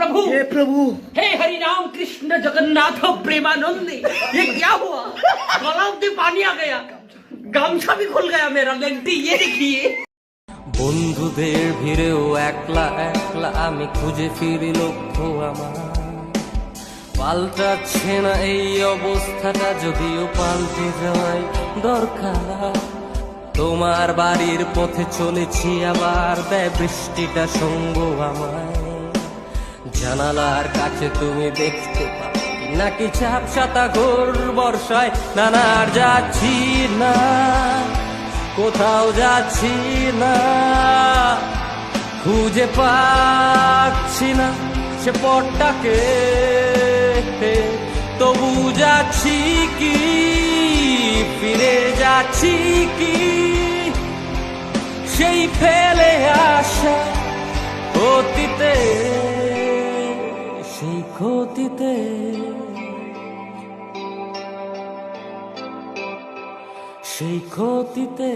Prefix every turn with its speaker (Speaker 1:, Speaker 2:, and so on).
Speaker 1: प्रभु,
Speaker 2: हे प्रभु,
Speaker 1: हे हरि राम कृष्ण जगन्नाथ प्रेमानंदी। ये क्या हुआ? गला में पानी आ गया, गामछा भी खुल गया मेरा। लेंटी ये देखिए।
Speaker 3: বন্ধুদের ভিড়েও একলা একলা আমি খুঁজে ফিরি লক্ষ্য আমার। পাল্টাচ্ছে না এই অবস্থাটা, যদিও পাল্টে যাওয়াই দরকার। তোমার বাড়ির পথে চলেছি আবার, দেয় বৃষ্টিটা সঙ্গ আমায়। জানালার কাছে তুমি দেখতে পাও নাকি ঝাপসাতা ঘোর বর্ষায়? না না আর যাচ্ছি না, কোথাও যাচ্ছি না, খুঁজে পাচ্ছি না সে পথটাকে। তবু যাচ্ছি কি, ফিরে যাচ্ছি কি সেই ফেলে আসা অতীতে, সেই ক্ষতিতে, সেই ক্ষতিতে।